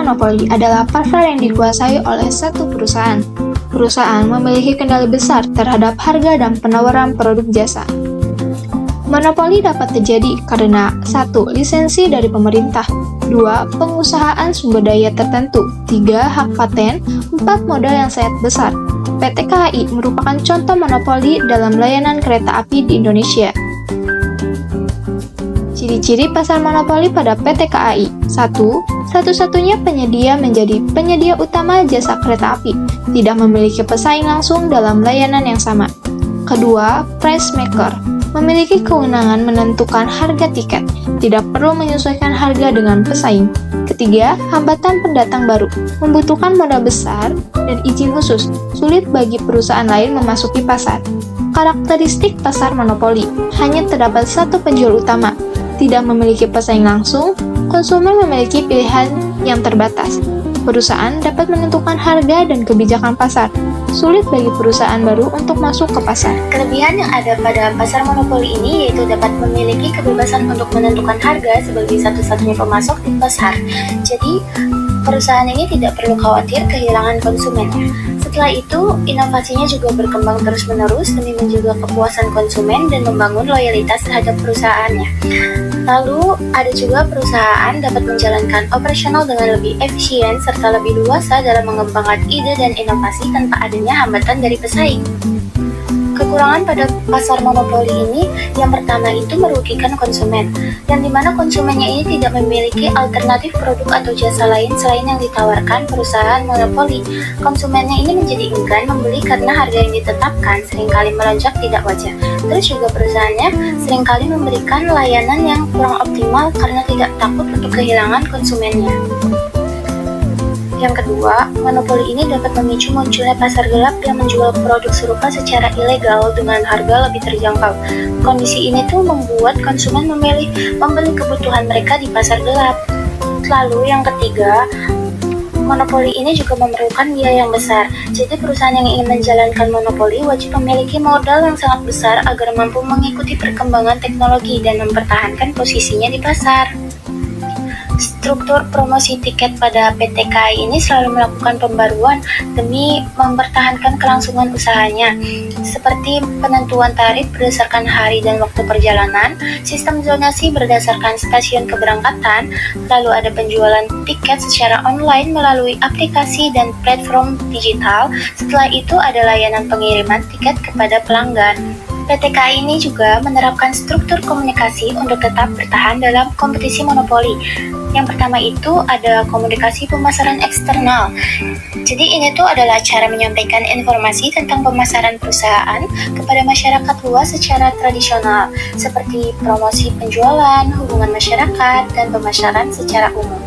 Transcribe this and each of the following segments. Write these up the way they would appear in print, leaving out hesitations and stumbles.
monopoli adalah pasar yang dikuasai oleh satu perusahaan. Perusahaan memiliki kendali besar terhadap harga dan penawaran produk jasa. Monopoli dapat terjadi karena 1. Lisensi dari pemerintah, 2. Pengusahaan sumber daya tertentu, 3. Hak paten, 4. Modal yang sangat besar. PT KAI merupakan contoh monopoli dalam layanan kereta api di Indonesia. Ciri-ciri pasar monopoli pada PT KAI. 1. Satu-satunya penyedia menjadi penyedia utama jasa kereta api, tidak memiliki pesaing langsung dalam layanan yang sama. Kedua, price maker, memiliki kewenangan menentukan harga tiket, tidak perlu menyesuaikan harga dengan pesaing. Ketiga, hambatan pendatang baru, membutuhkan modal besar dan izin khusus, sulit bagi perusahaan lain memasuki pasar. Karakteristik pasar monopoli, hanya terdapat satu penjual utama, tidak memiliki pesaing langsung, konsumen memiliki pilihan yang terbatas. Perusahaan dapat menentukan harga dan kebijakan pasar. Sulit bagi perusahaan baru untuk masuk ke pasar. Kelebihan yang ada pada pasar monopoli ini yaitu dapat memiliki kebebasan untuk menentukan harga sebagai satu-satunya pemasok di pasar. Jadi, perusahaan ini tidak perlu khawatir kehilangan konsumennya. Setelah itu, inovasinya juga berkembang terus-menerus demi menjaga kepuasan konsumen dan membangun loyalitas terhadap perusahaannya. Lalu, ada juga perusahaan dapat menjalankan operasional dengan lebih efisien serta lebih luasa dalam mengembangkan ide dan inovasi tanpa adanya hambatan dari pesaing. Kekurangan pada pasar monopoli ini, yang pertama itu merugikan konsumen, yang dimana konsumennya ini tidak memiliki alternatif produk atau jasa lain selain yang ditawarkan perusahaan monopoli. Konsumennya ini menjadi enggan membeli karena harga yang ditetapkan seringkali melonjak tidak wajar. Terus juga perusahaannya seringkali memberikan layanan yang kurang optimal karena tidak takut untuk kehilangan konsumennya. Yang kedua, monopoli ini dapat memicu munculnya pasar gelap yang menjual produk serupa secara ilegal dengan harga lebih terjangkau. Kondisi ini tuh membuat konsumen memilih membeli kebutuhan mereka di pasar gelap. Lalu yang ketiga, monopoli ini juga memerlukan biaya yang besar. Jadi perusahaan yang ingin menjalankan monopoli wajib memiliki modal yang sangat besar agar mampu mengikuti perkembangan teknologi dan mempertahankan posisinya di pasar. Struktur promosi tiket pada PT KAI ini selalu melakukan pembaruan demi mempertahankan kelangsungan usahanya, seperti penentuan tarif berdasarkan hari dan waktu perjalanan, sistem zonasi berdasarkan stasiun keberangkatan, lalu ada penjualan tiket secara online melalui aplikasi dan platform digital. Setelah itu ada layanan pengiriman tiket kepada pelanggan. PT KAI ini juga menerapkan struktur komunikasi untuk tetap bertahan dalam kompetisi monopoli. Yang pertama itu ada komunikasi pemasaran eksternal. Jadi ini tuh adalah cara menyampaikan informasi tentang pemasaran perusahaan kepada masyarakat luas secara tradisional, seperti promosi penjualan, hubungan masyarakat, dan pemasaran secara umum.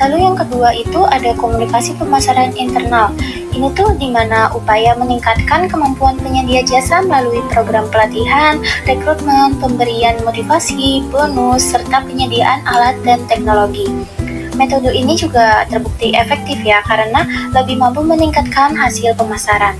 Lalu yang kedua itu ada komunikasi pemasaran internal. Ini tuh dimana upaya meningkatkan kemampuan penyedia jasa melalui program pelatihan, rekrutmen, pemberian motivasi, bonus, serta penyediaan alat dan teknologi. Metode ini juga terbukti efektif ya karena lebih mampu meningkatkan hasil pemasaran.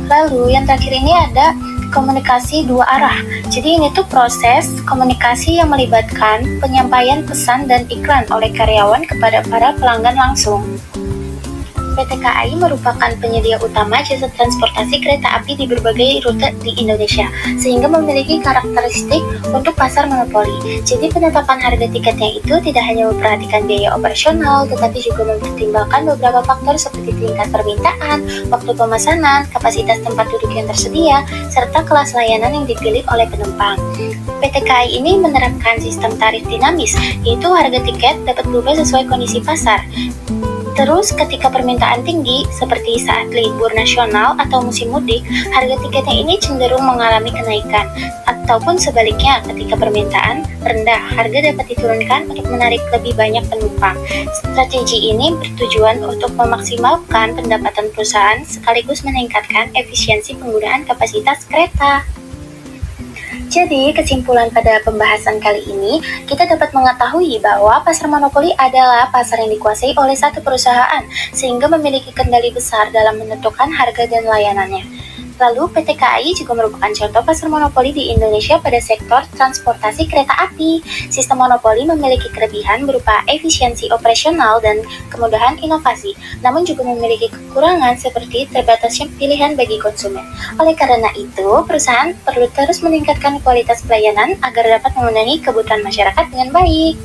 Lalu yang terakhir ini ada komunikasi dua arah. Jadi ini tuh proses komunikasi yang melibatkan penyampaian pesan dan iklan oleh karyawan kepada para pelanggan langsung. PT KAI merupakan penyedia utama jasa transportasi kereta api di berbagai rute di Indonesia, sehingga memiliki karakteristik untuk pasar monopoli. Jadi penetapan harga tiketnya itu tidak hanya memperhatikan biaya operasional, tetapi juga mempertimbangkan beberapa faktor seperti tingkat permintaan, waktu pemesanan, kapasitas tempat duduk yang tersedia, serta kelas layanan yang dipilih oleh penumpang. PT KAI ini menerapkan sistem tarif dinamis, yaitu harga tiket dapat berubah sesuai kondisi pasar. Terus ketika permintaan tinggi, seperti saat libur nasional atau musim mudik, harga tiketnya ini cenderung mengalami kenaikan. Ataupun sebaliknya, ketika permintaan rendah, harga dapat diturunkan untuk menarik lebih banyak penumpang. Strategi ini bertujuan untuk memaksimalkan pendapatan perusahaan sekaligus meningkatkan efisiensi penggunaan kapasitas kereta. Jadi, kesimpulan pada pembahasan kali ini, kita dapat mengetahui bahwa pasar monopoli adalah pasar yang dikuasai oleh satu perusahaan, sehingga memiliki kendali besar dalam menentukan harga dan layanannya. Lalu, PT KAI juga merupakan contoh pasar monopoli di Indonesia pada sektor transportasi kereta api. Sistem monopoli memiliki kelebihan berupa efisiensi operasional dan kemudahan inovasi, namun juga memiliki kekurangan seperti terbatasnya pilihan bagi konsumen. Oleh karena itu, perusahaan perlu terus meningkatkan kualitas pelayanan agar dapat memenuhi kebutuhan masyarakat dengan baik.